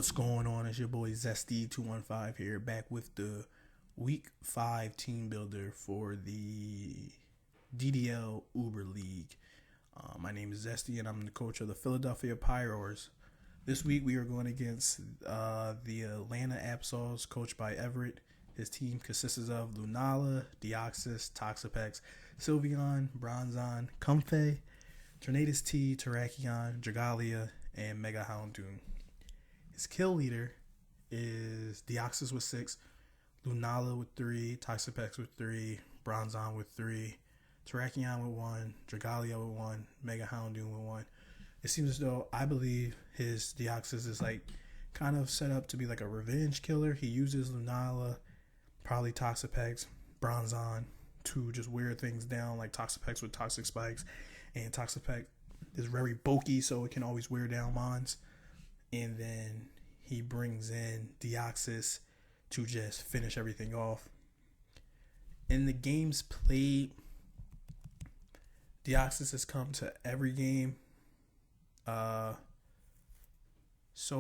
What's going on? It's your boy Zesty215 here, back with the Week 5 team builder for the DDL Uber League. My name is Zesty, and I'm the coach of the Philadelphia Pyroars. This week we are going against the Atlanta Absols, coached by Everett. His team consists of Lunala, Deoxys, Toxapex, Sylveon, Bronzon, Comfey, Tornadus T, Terrakion, Dragalia, and Mega Houndoom. His kill leader is Deoxys with 6, Lunala with 3, Toxapex with 3, Bronzon with 3, Terrakion with 1, Dragalia with 1, Mega Houndoom with 1. It seems as though I believe his Deoxys is like kind of set up to be like a revenge killer. He uses Lunala, probably Toxapex, Bronzon to just wear things down, like Toxapex with Toxic Spikes, and Toxapex is very bulky, so it can always wear down mons. And then he brings in Deoxys to just finish everything off. In the games played, Deoxys has come to every game. So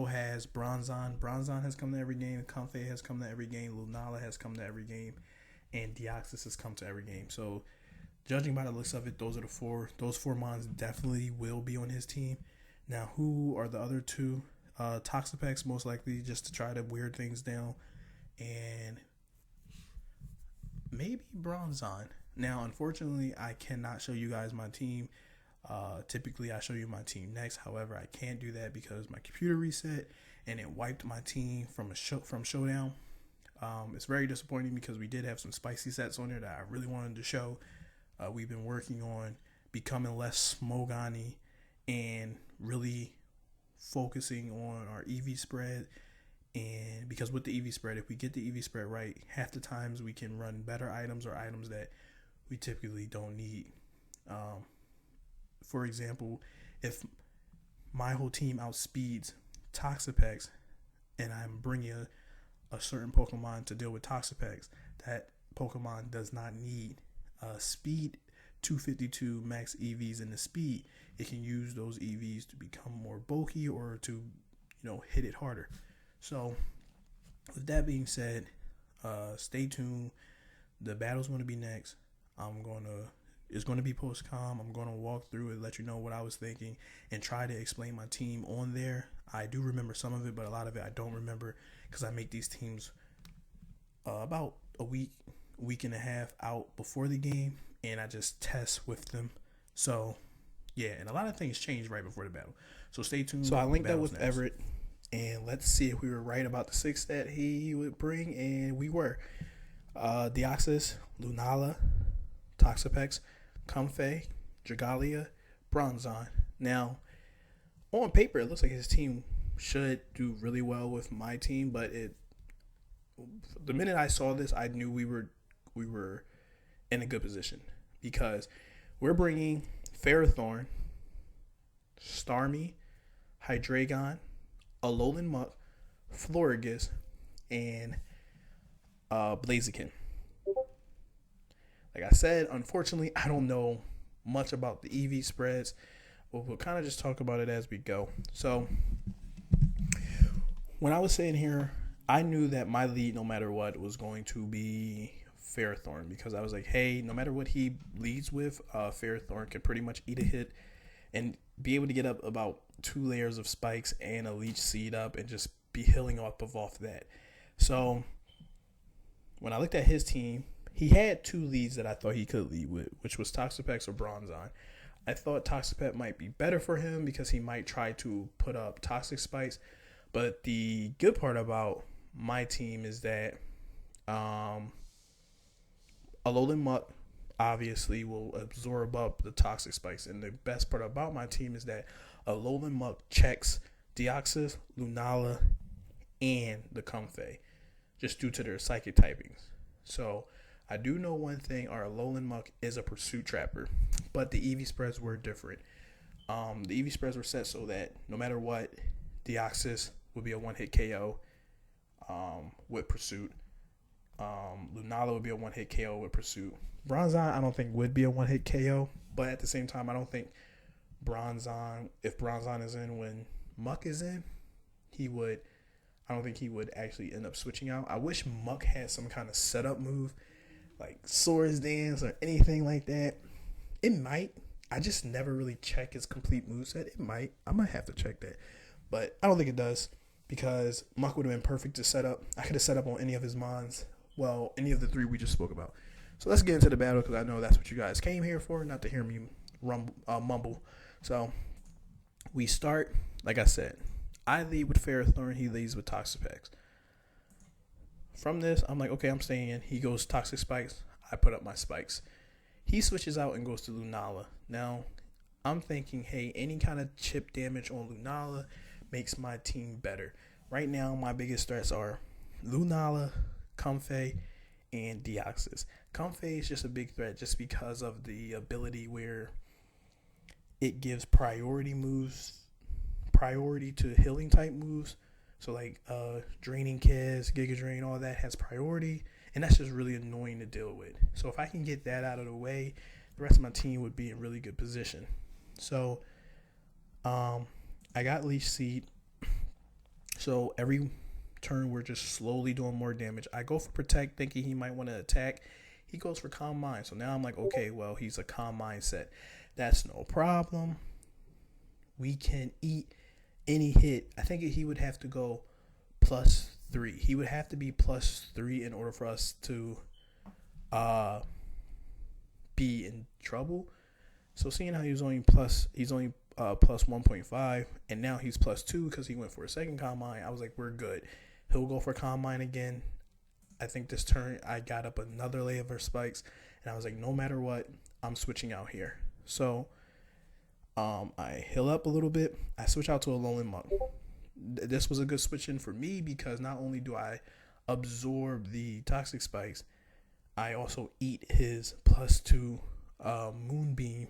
has Bronzon. Bronzon has come to every game. Comfey has come to every game. Lunala has come to every game. And Deoxys has come to every game. So, judging by the looks of it, those are the four. Those four mons definitely will be on his team. Now, who are the other two? Toxapex, most likely, just to try to wear things down. And maybe Bronzon. Now, unfortunately, I cannot show you guys my team. Typically, I show you my team next. However, I can't do that because my computer reset and it wiped my team from Showdown. It's very disappointing because we did have some spicy sets on there that I really wanted to show. We've been working on becoming less Smogani and really focusing on our EV spread. And because with the EV spread, if we get the EV spread right, half the times we can run better items or items that we typically don't need. For example, if my whole team outspeeds Toxapex and I'm bringing a certain Pokemon to deal with Toxapex, that Pokemon does not need speed 252 max EVs in the speed. It can use those EVs to become more bulky or to, hit it harder. So, with that being said, stay tuned. The battle's going to be next. It's going to be post-com. I'm going to walk through it, let you know what I was thinking, and try to explain my team on there. I do remember some of it, but a lot of it I don't remember because I make these teams about a week and a half out before the game, and I just test with them. So, yeah, and a lot of things change right before the battle. So stay tuned. So I linked that with next. Everett, and let's see if we were right about the 6 that he would bring, and we were. Deoxys, Lunala, Toxapex, Comfey, Dragalia, Bronzon. Now, on paper, it looks like his team should do really well with my team, but the minute I saw this, I knew we were in a good position because we're bringing Ferrothorn, Starmie, Hydreigon, ALOLAN MUK, Florigus, and Blaziken. Like I said, unfortunately, I don't know much about the EV spreads, but we'll kind of just talk about it as we go. So, when I was saying here, I knew that my lead, no matter what, was going to be Ferrothorn because I was like, hey, no matter what he leads with, Ferrothorn can pretty much eat a hit and be able to get up about 2 layers of spikes and a leech seed up and just be healing off that. So, when I looked at his team, he had 2 leads that I thought he could lead with, which was Toxapex or Bronzon. I thought Toxapex might be better for him because he might try to put up Toxic Spikes. But the good part about my team is that ALOLAN MUK obviously will absorb up the Toxic Spikes. And the best part about my team is that ALOLAN MUK checks Deoxys, Lunala, and the Comfey just due to their psychic typings. So, I do know one thing, our ALOLAN MUK is a pursuit trapper, but the EV spreads were different. The EV spreads were set so that no matter what, Deoxys would be a one-hit KO with pursuit. Lunala would be a one-hit KO with pursuit. Bronzon, I don't think would be a one-hit KO, but at the same time, I don't think if Bronzon is in when MUK is in, he would I don't think he would actually end up switching out. I wish MUK had some kind of setup move, like Swords Dance or anything like that. It might. I just never really check his complete moveset. It might. I might have to check that. But I don't think it does, because MUK would have been perfect to set up. I could have set up on any of his mons. Well, any of the 3 we just spoke about. So let's get into the battle, because I know that's what you guys came here for, not to hear me mumble. So we start, like I said, I lead with Ferrothorn, he leads with Toxapex. From this, I'm like, okay, I'm staying in. He goes Toxic Spikes. I put up my spikes. He switches out and goes to Lunala. Now, I'm thinking, hey, any kind of chip damage on Lunala makes my team better. Right now, my biggest threats are Lunala, Comfey, and Deoxys. Comfey is just a big threat just because of the ability where it gives priority to healing type moves. So like Draining Kiss, Giga Drain, all that has priority, and that's just really annoying to deal with. So if I can get that out of the way, the rest of my team would be in really good position. So I got Leech Seed. So every turn we're just slowly doing more damage. I go for Protect thinking he might want to attack. He goes for Calm Mind. So now I'm like, okay, well, he's a Calm Mindset. That's no problem. We can eat any hit. I think he would have to go +3. He would have to be +3 in order for us to be in trouble. So seeing how he's only plus 1.5, and now he's +2 because he went for a second Calm Mind, I was like, we're good. He'll go for Calm Mind again. I think this turn I got up another layer of spikes, and I was like, no matter what, I'm switching out here. So I heal up a little bit. I switch out to ALOLAN MUK. This was a good switch in for me because not only do I absorb the toxic spikes, I also eat his +2 Moonbeam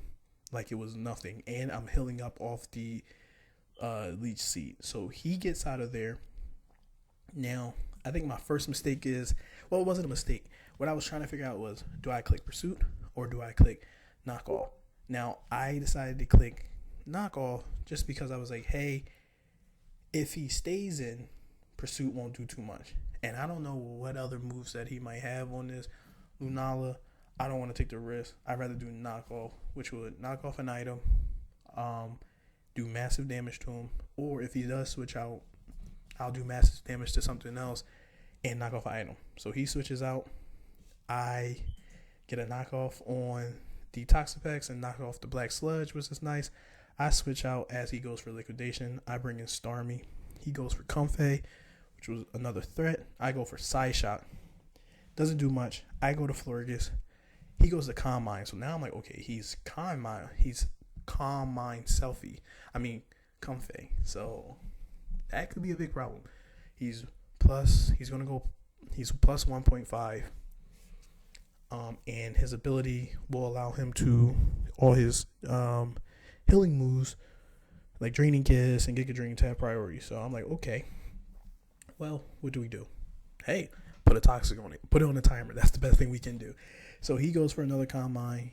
like it was nothing, and I'm healing up off the Leech Seed. So he gets out of there. Now, I think my first mistake is, well, it wasn't a mistake. What I was trying to figure out was, do I click Pursuit or do I click Knock Off? Now, I decided to click Knock Off just because I was like, hey, if he stays in, Pursuit won't do too much. And I don't know what other moves that he might have on this Lunala. I don't want to take the risk. I'd rather do Knock Off, which would knock off an item, do massive damage to him. Or if he does switch out, I'll do massive damage to something else and knock off an item. So he switches out. I get a knockoff on the Toxapex and knock off the Black Sludge, which is nice. I switch out as he goes for Liquidation. I bring in Starmie. He goes for Comfey, which was another threat. I go for Side Shot. Doesn't do much. I go to Florges. He goes to Calm Mind. So now I'm like, okay, he's Calm Mind. He's Calm Mind Selfie. I mean, Comfey. So that could be a big problem. He's plus 1.5. And his ability will allow him to all his healing moves like Draining Kiss and Giga Drain to have priority. So I'm like, okay, well, what do we do? Hey, put a Toxic on it. Put it on a timer. That's the best thing we can do. So he goes for another Calm Mind.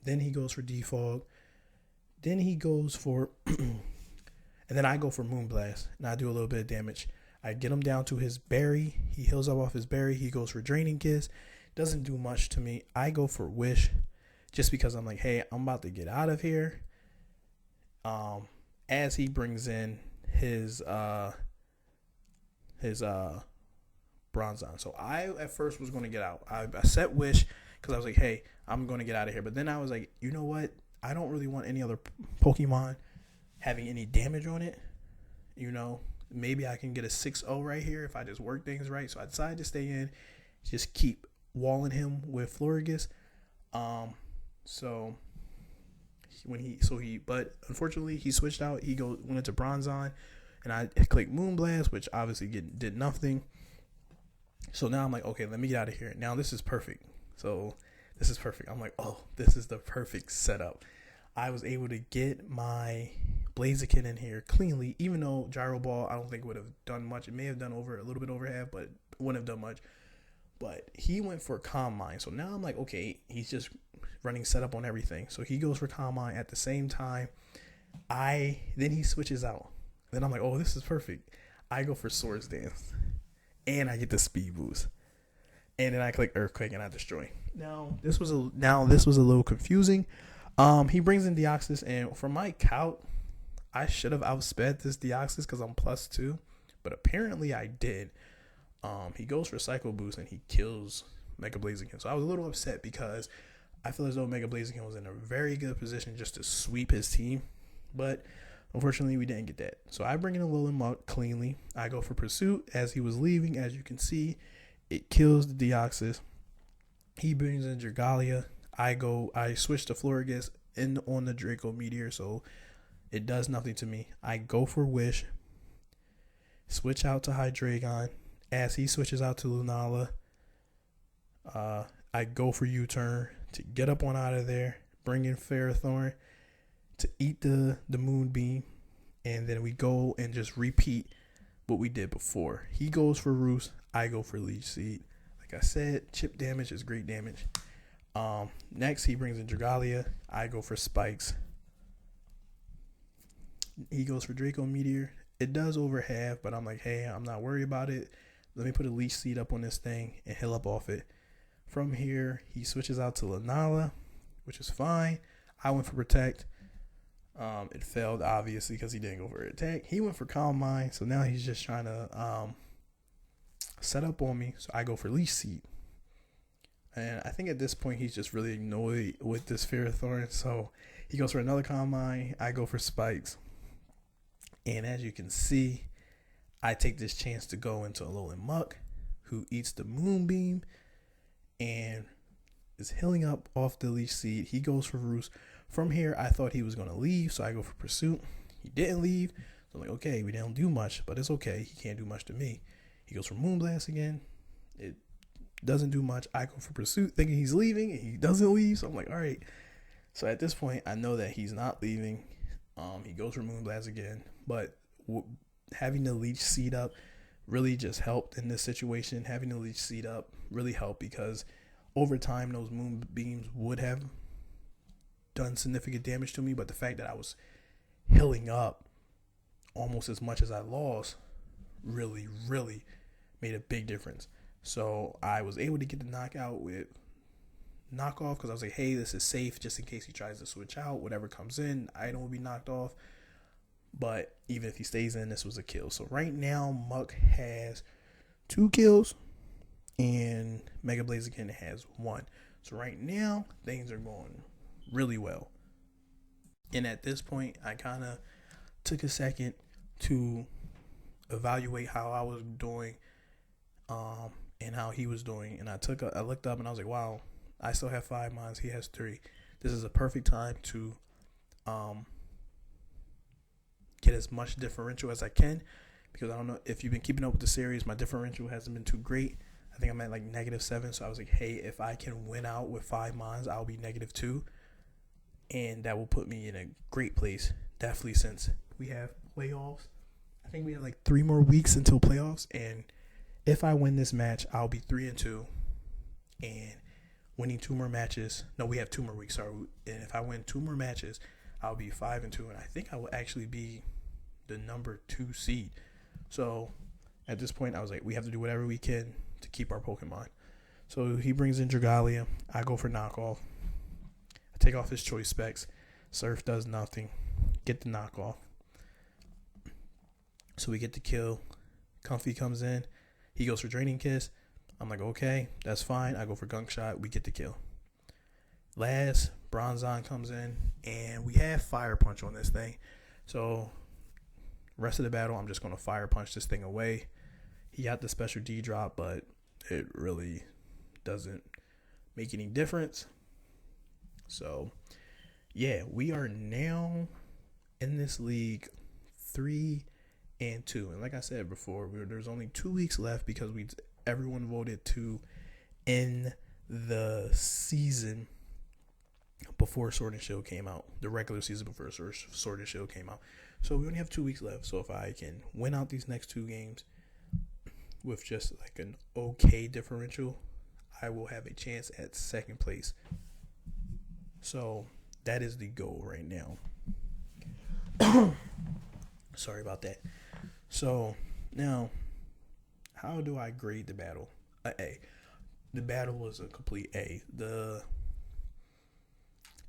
Then he goes for Defog. Then he goes for and then I go for Moonblast, and I do a little bit of damage. I get him down to his berry. He heals up off his berry. He goes for Draining Kiss. Doesn't do much to me. I go for Wish just because I'm like, hey, I'm about to get out of here. As he brings in his Bronzong. So I at first was going to get out. I set Wish because I was like, hey, I'm going to get out of here. But then I was like, you know what? I don't really want any other Pokemon having any damage on it. You know, maybe I can get a 6-0 right here if I just work things right. So I decided to stay in, just keep walling him with Florges. But unfortunately he switched out. He went into Bronzong, and I clicked Moonblast, which obviously did nothing. So now I'm like, okay, let me get out of here. Now this is perfect. So this is perfect. I'm like, oh, this is the perfect setup. I was able to get my Blaziken in here cleanly, even though Gyro Ball I don't think would have done much. It may have done a little bit over half, but it wouldn't have done much. But he went for Calm Mind. So now I'm like, okay, he's just running setup on everything. So he goes for Calm Mind at the same time. Then he switches out. Then I'm like, oh, this is perfect. I go for Swords Dance, and I get the speed boost, and then I click Earthquake and I destroy. Now this was a little confusing. He brings in Deoxys, and for my count, I should have outsped this Deoxys because I'm +2, but apparently I did. He goes for Psycho Boost and he kills Mega Blaziken. So I was a little upset because I feel as though Mega Blaziken was in a very good position just to sweep his team, but unfortunately we didn't get that. So I bring in ALOLAN MUK cleanly. I go for Pursuit as he was leaving. As you can see, it kills the Deoxys. He brings in Dragalia. I switch to Florges on the Draco Meteor, so it does nothing to me. I go for Wish, switch out to Hydreigon. As he switches out to Lunala, I go for U-turn to get up on out of there, bring in Ferrothorn to eat the Moonbeam, and then we go and just repeat what we did before. He goes for Roost, I go for Leech Seed. Like I said, chip damage is great damage. Next, he brings in Dragalia. I go for Spikes. He goes for Draco Meteor. It does over half, but I'm like, hey, I'm not worried about it. Let me put a Leech Seed up on this thing and heal up off it. From here, he switches out to Lunala, which is fine. I went for Protect. It failed, obviously, because he didn't go for Attack. He went for Calm Mind, so now he's just trying to set up on me. So I go for Leech Seed. And I think at this point, he's just really annoyed with this Ferrothorn. So he goes for another Calm Mind. I go for Spikes. And as you can see, I take this chance to go into ALOLAN MUK, who eats the Moonbeam and is healing up off the Leech Seed. He goes for Roost. From here, I thought he was going to leave, so I go for Pursuit. He didn't leave. So I'm like, okay, we didn't do much, but it's okay. He can't do much to me. He goes for Moonblast again. It doesn't do much. I go for Pursuit, thinking he's leaving, and he doesn't leave. So I'm like, all right. So at this point, I know that he's not leaving. He goes for Moonblast again, but having the Leech Seed up really just helped in this situation. Having the Leech Seed up really helped because over time those Moonbeams would have done significant damage to me, but the fact that I was healing up almost as much as I lost really made a big difference. So I was able to get the knockout with knockoff because I was like, hey, this is safe just in case he tries to switch out. Whatever comes in, item will be knocked off. But even if he stays in, this was a kill. So right now, MUK has 2 kills and Mega Blaziken has 1. So right now, things are going really well. And at this point, I kind of took a second to evaluate how I was doing and how he was doing. And I looked up and I was like, wow, I still have 5 mines. He has 3. This is a perfect time to get as much differential as I can, because I don't know if you've been keeping up with the series, my differential hasn't been too great. I think I'm at like -7, so I was like, hey, if I can win out with 5 mines, I'll be -2, and that will put me in a great place, definitely, since we have playoffs. I think we have like 3 more weeks until playoffs, and if I win this match, I'll be 3-2, and winning 2 more matches, no, we have 2 more weeks, sorry, and if I win 2 more matches, I'll be 5-2, and I think I will actually be the number 2 seed. So at this point, I was like, we have to do whatever we can to keep our Pokemon. So he brings in Dragalia. I go for knockoff. I take off his choice specs. Surf does nothing. Get the knockoff. So we get the kill. Comfy comes in. He goes for Draining Kiss. I'm like, okay, that's fine. I go for Gunk Shot. We get the kill. Last, Bronzong comes in, and we have Fire Punch on this thing. So rest of the battle, I'm just going to Fire Punch this thing away. He got the special D drop, but it really doesn't make any difference. So, yeah, we are now in this league 3-2. And like I said before, there's only 2 weeks left because everyone voted to end the season before Sword and Shield came out, the regular season before Sword and Shield came out. So we only have 2 weeks left. So if I can win out these next 2 games with just like an okay differential, I will have a chance at 2nd place. So that is the goal right now. Sorry about that. So Now, how do I grade the battle? A. The battle was a complete A. The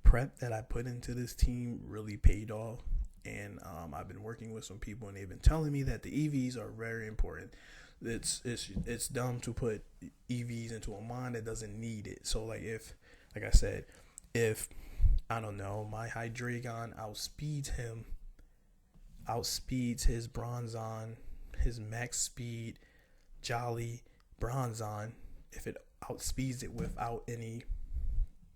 prep that I put into this team really paid off. And I've been working with some people, and they've been telling me that the EVs are very important. It's dumb to put EVs into a mon that doesn't need it. So like I said, if I don't know, my Hydreigon outspeeds his Bronzong, his max speed Jolly Bronzong, if it outspeeds it without any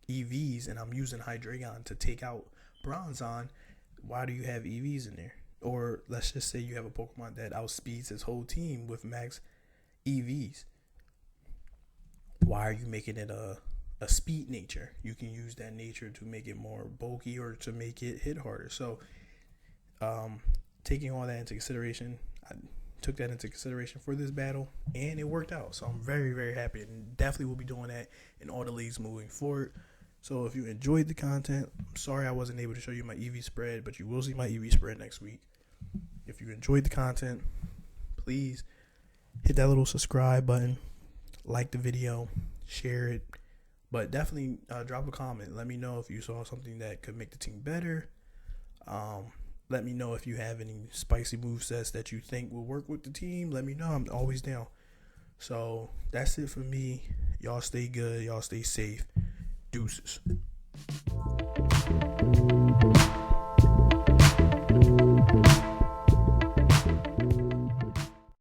EVs, and I'm using Hydreigon to take out Bronzong, why do you have EVs in there? Or let's just say you have a Pokemon that outspeeds his whole team with max EVs. Why are you making it a speed nature? You can use that nature to make it more bulky or to make it hit harder. So taking all that into consideration, I took that into consideration for this battle, and it worked out. So I'm very, very happy, and definitely will be doing that in all the leagues moving forward. So if you enjoyed the content, I'm sorry I wasn't able to show you my EV spread, but you will see my EV spread next week. If you enjoyed the content, please hit that little subscribe button, like the video, share it, but definitely drop a comment. Let me know if you saw something that could make the team better. Let me know if you have any spicy movesets that you think will work with the team. Let me know. I'm always down. So that's it for me. Y'all stay good. Y'all stay safe. Deuces.